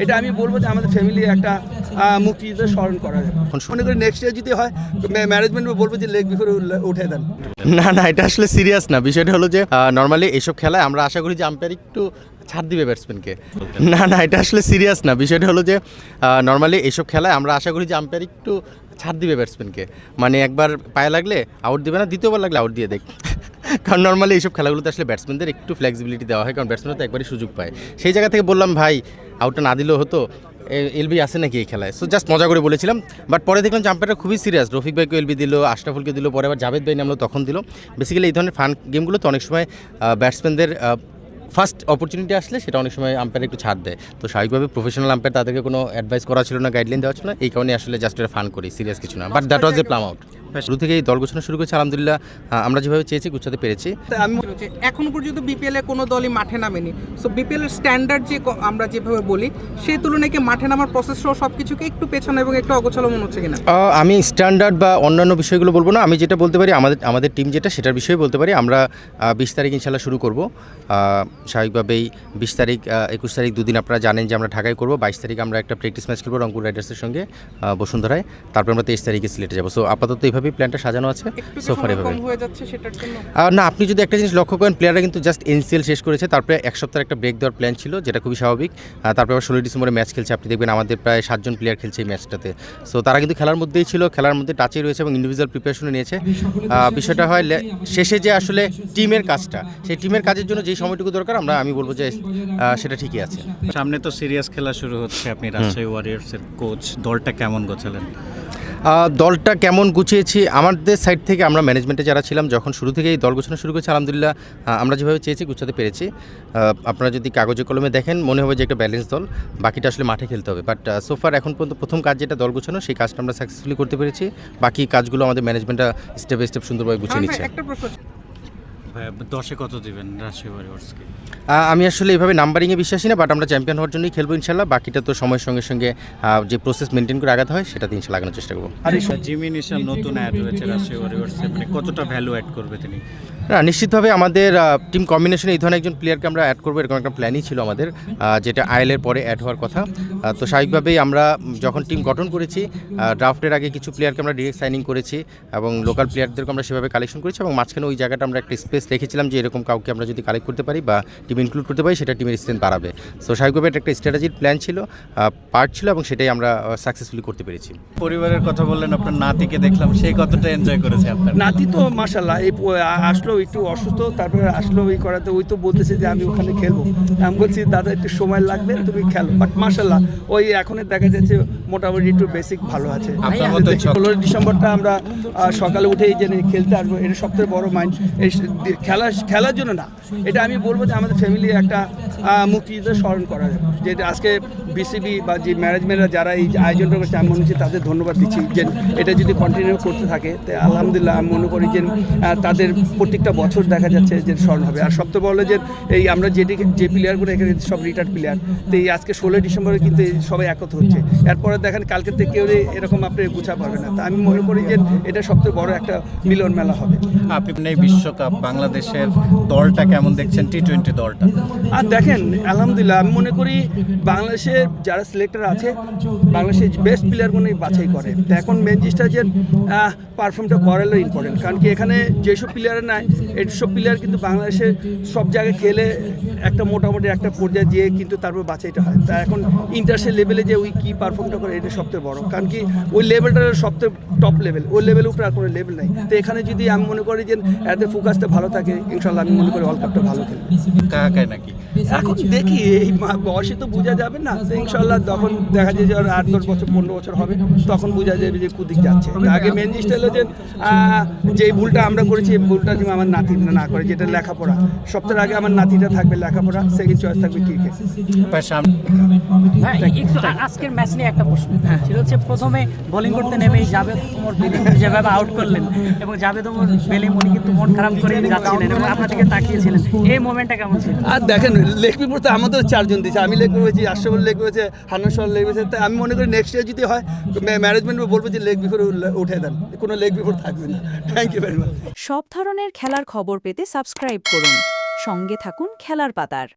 এটা আমি বলবো যে আমাদের ফ্যামিলি একটা মুক্তিযুদ্ধ স্মরণ করা যাবে। মনে করি নেক্সট ইয়ার যদি হয় ম্যানেজমেন্ট বলবো যে লেগ বিফোর উঠে দেন। না এটা আসলে সিরিয়াস না। বিষয়টা হলো যে নর্মালি এইসব খেলায় আমরা আশা করি যে আম্পায়ার একটু ছাড় দিবে ব্যাটসম্যানকে। না এটা আসলে সিরিয়াস না। বিষয়টা হলো যে নর্মালি এইসব খেলায় আমরা আশা করি যে আম্পায়ার একটু ছাড় দিবে ব্যাটসম্যানকে, মানে একবার পায়ে লাগলে আউট দিবে না, দ্বিতীয়বার লাগলে আউট দিয়ে দেখ। কারণ নর্মালি এইসব খেলাগুলোতে আসলে ব্যাটসম্যানদের একটু ফ্লেক্সিবিলিটি দেওয়া হয়, কারণ ব্যাটসম্যান তো একবারই সুযোগ পায়। সেই জায়গা থেকে বললাম ভাই আউটটা না দিলেও হতো, এলবি আছে নাকি এই খেলায়, সো জাস্ট মজা করে বলেছিলাম। বাট পরে দেখলাম যে আম্পায়ারটা খুবই সিরিয়াস, রফিক ভাইকে এলবি দিল, আশরাফুলকে দিল, পরে আবার জাভেদ ভাই নামলো তখন দিল। বেসিক্যালি এই ধরনের ফান গেমগুলোতে অনেক সময় ব্যাটসম্যানদের ফার্স্ট অপরচুনিটি আসলে সেটা অনেক সময় আম্পায়ার একটু ছাড় দেয়। তো স্বাভাবিকভাবে প্রফেশনাল আম্পায়ার তাদেরকে কোনো অ্যাডভাইস করা ছিল না, গাইডলাইন দেওয়া ছিল না, এই কারণে আসলে জাস্ট এটা ফান করি, সিরিয়াস কিছু না। But that was A plum out. শুরু থেকে এই দল গোছানো শুরু করেছে, আলহামদুলিল্লাহ আমরা যেভাবে চেয়েছি গুছাতে পেরেছি। আমি এখনো পর্যন্ত বিপিএল এ কোনো দলই মাঠে নামেনি, সো বিপিএল এর স্ট্যান্ডার্ড যে আমরা যেভাবে বলি সেই তুলনায় কি মাঠে নামার প্রসেস সহ সব কিছুকে একটু পেছানো এবং একটু অগোছালো মনে হচ্ছে কিনা? আমি স্ট্যান্ডার্ড বা অন্যান্য বিষয়গুলো বলবো না, আমি যেটা বলতে পারি আমাদের টিম যেটা সেটার বিষয়ে বলতে পারি। আমরা 20 তারিখ ইনশাল্লাহ শুরু করব। স্বাভাবিকভাবেই 20 তারিখ 21 তারিখ দুদিন আপনারা জানেন যে আমরা ঢাকায় করব। 22 তারিখ আমরা একটা প্র্যাকটিস ম্যাচ খেলবো রংপুর রাইডার্সের সঙ্গে বসুন্ধরায়, তারপর আমরা 23 তারিখে সিলেটে যাবো। সো আপাতত এইভাবেই প্ল্যানটা সাজানো আছে। সোফার এভাবে না, আপনি যদি একটা জিনিস লক্ষ্য করেন, প্লেয়াররা কিন্তু জাস্ট এনসিএল শেষ করেছে, তারপরে এক সপ্তাহের একটা ব্রেক দেওয়ার প্ল্যান ছিল, যেটা খুবই স্বাভাবিক। তারপরে আবার 16 ডিসেম্বরে ম্যাচ খেলছে, আপনি দেখবেন আমাদের প্রায় 7 জন প্লেয়ার খেলছে এই ম্যাচটাতে। সো তারা কিন্তু খেলার মধ্যেই ছিল, খেলার মধ্যে টাচে রয়েছে এবং ইন্ডিভিজুয়াল প্রিপারেশনে নিয়েছে। বিষয়টা হয় শেষে যে আসলে টিমের কাজটা, সেই টিমের কাজের জন্য যেই সময়টুকু দরকার আমি বলবো যে সেটা ঠিকই আছে। সামনে তো সিরিয়াস খেলা শুরু হচ্ছে, আপনি রাজশাহী ওয়ারিয়র্সের কোচ, দলটা কেমন গোছালেন? দলটা কেমন গুছিয়েছি আমাদের সাইড থেকে, আমরা ম্যানেজমেন্টে যারা ছিলাম যখন শুরু থেকেই দল গোছানো শুরু করেছি, আলহামদুলিল্লাহ আমরা যেভাবে চেয়েছি গুছাতে পেরেছি। আপনারা যদি কাগজে কলমে দেখেন মনে হবে যে একটা ব্যালেন্স দল, বাকিটা আসলে মাঠে খেলতে হবে। বাট সোফার এখন পর্যন্ত প্রথম কাজ যেটা দল গোছানো, সেই কাজটা আমরা সাকসেসফুলি করতে পেরেছি। বাকি কাজগুলো আমাদের ম্যানেজমেন্টটা স্টেপ বাই স্টেপ সুন্দরভাবে গুছিয়ে নিচ্ছে। 10-এ কত দিবেন রাজশাহী ওয়ারিয়র্সকে? আমি আসলে এইভাবে নাম্বারিংয়ে বিশ্বাসী না, বাট আমরা চ্যাম্পিয়ন হওয়ার জন্যই খেলবো ইনশাল্লাহ। বাকিটা তো সময়ের সঙ্গে সঙ্গে যে প্রসেস মেনটেন করে আগাতে হয় সেটাতে ইনশাল্লাহ লাগানোর চেষ্টা করবো। আর জিমি নিশান নতুন অ্যাড হয়েছে রাজশাহী ওয়ারিয়র্সে, মানে কতটা ভ্যালু অ্যাড করবে তিনি? না, নিশ্চিতভাবে আমাদের টিম কম্বিনেশনে এই ধরনের একজন প্লেয়ারকে আমরা অ্যাড করবো, এরকম একটা প্ল্যানই ছিল আমাদের, যেটা আইএলের পরে অ্যাড হওয়ার কথা। তো স্বাভাবিকভাবেই আমরা যখন টিম গঠন করেছি, ড্রাফটের আগে কিছু প্লেয়ারকে আমরা ডিরেক্ট সাইনিং করেছি এবং লোকাল প্লেয়ারদেরকে আমরা সেভাবে কালেকশন করেছি, এবং মাঝখানে ওই জায়গাটা আমরা একটা স্পেস রেখেছিলাম যে এরকম কাউকে আমরা যদি কালেক্ট করতে পারি বা টিম ইনক্লুড করতে পারি, সেটা টিমের স্ট্রেন্থ বাড়াবে। সো স্বাভাবিকভাবে এটা একটা স্ট্র্যাটেজির প্ল্যান ছিল, পার্ট ছিল, এবং সেটাই আমরা সাকসেসফুলি করতে পেরেছি। পরিবারের কথা বললেন, আপনার নাতিকে দেখলাম, সেই কতটা এনজয় করেছে আপনার? নাতি তো মাশাল্লাহ এই আসলো একটু অসুস্থ, তারপরে আসলো ওই করাতে, ওই তো বলতেছে যে আমি ওখানে খেলবো। আমি বলছি দাদা একটু সময় লাগবে, তুমি খেলো। বাট মাশাল্লাহ ওই এখন দেখা যাচ্ছে মোটামুটি একটু বেসিক ভালো আছে। 16 ডিসেম্বরটা আমরা সকালে উঠেই যে খেলতে আসবো, এটা সবথেকে বড় মাইন্ড। এই খেলার জন্য না, এটা আমি বলবো যে আমাদের ফ্যামিলি একটা মুক্তিযুদ্ধ স্মরণ করা যাবে। যেটা আজকে বিসিবি বা যে ম্যানেজমেন্টরা যারা এই আয়োজনটা করছে, আমি মনে হচ্ছে তাদের ধন্যবাদ দিচ্ছি যে এটা যদি কন্টিনিউ করতে থাকে, তো আলহামদুলিল্লাহ আমি মনে করি যে তাদের প্রত্যেকটা বছর দেখা যাচ্ছে যে স্মরণ হবে। আর সবথেকে বলে যে এই আমরা যে প্লেয়ারগুলো এখানে সব রিটায়ার্ড প্লেয়ার, তো এই আজকে 16 ডিসেম্বরে কিন্তু সবাই একত্র হচ্ছে। এরপরে দেখেন কালকে থেকে কেউ এরকম আপনি গুছা পারবে না। তা আমি মনে করি যে এটা সবথেকে বড় একটা মিলন মেলা হবে। আপনি এই বিশ্বকাপ বাংলাদেশের দলটা কেমন দেখছেন, টি-20 দলটা? আর দেখেন আলহামদুলিল্লাহ আমি মনে করি বাংলাদেশের যারা সিলেক্টর আছে, বাংলাদেশের বেস্ট প্লেয়ারগুলোই বাছাই করে। তো এখন মেন জিনিসটা যে পারফর্মটা করালো ইম্পর্টেন্ট, কারণ কি এখানে যেসব প্লেয়ার নাই, এইসব প্লেয়ার কিন্তু বাংলাদেশের সব জায়গায় খেলে একটা মোটামুটি একটা পর্যায়ে যেয়ে কিন্তু তারপর বাছাইটা হয়। তা এখন ইন্টারন্যাশনাল লেভেলে যে ওই কী পারফর্মটা করে, এটা সবথেকে বড়, কারণ কি ওই লেভেলটা সবথেকে টপ লেভেল, ওই লেভেলের উপরে আর কোনো লেভেল নাই। তো এখানে যদি আমি মনে করি যে এদের ফোকাসটা ভালো থাকে, ইনশাল্লাহ আমি মনে করি ওয়ার্ল্ড কাপটা ভালো খেলবে। কাকায় নাকি এখন দেখি এই বয়সে তো বোঝা যাবে না, তো ইনশাল্লাহ যখন দেখা যায় যে 8-10 বছর 15 বছর হবে, তখন বোঝা যাবে যে কুদিক যাচ্ছে। আগে মেন জিনিসটা হলো যে ভুলটা আমরা করেছি, এই ভুলটা যেন আমার নাতি না করে, যেটা লেখাপড়া। সবথেকে আগে আমার নাতিটা থাকবে লেখাপড়া, সেকেন্ড চয়েস থাকবে ক্রিকেট। আজকের ম্যাচ নিয়ে একটা প্রশ্ন, সেটা হচ্ছে প্রথমে বোলিং করতে নেমেই জাভেদ ওমর যেভাবে আউট করলেন, এবং জাভেদ ওমর বেলিং উনি কিন্তু মন খারাপ করে যাচ্ছিলেন এবং আপনার দিকে তাকিয়েছিলেন, এই মোমেন্টটা কেমন ছিল? আর দেখেন লেগ বিফোর তো আমাদের 4 জন দিয়েছে, আমি লেগ করেছি, আশরাফুল লেগ করেছে, হান্নান শাহ লেগ করেছে। তাই আমি মনে করি নেক্সট ইয়ার যদি হয় ম্যানেজমেন্ট বলবো যে লেগ বিফোর উঠে দেন, কোনো লেগ বিফোর থাকবে না। Thank you very much. সব ধরনের খেলার খবর পেতে সাবস্ক্রাইব করুন, সঙ্গে থাকুন খেলার পাতার।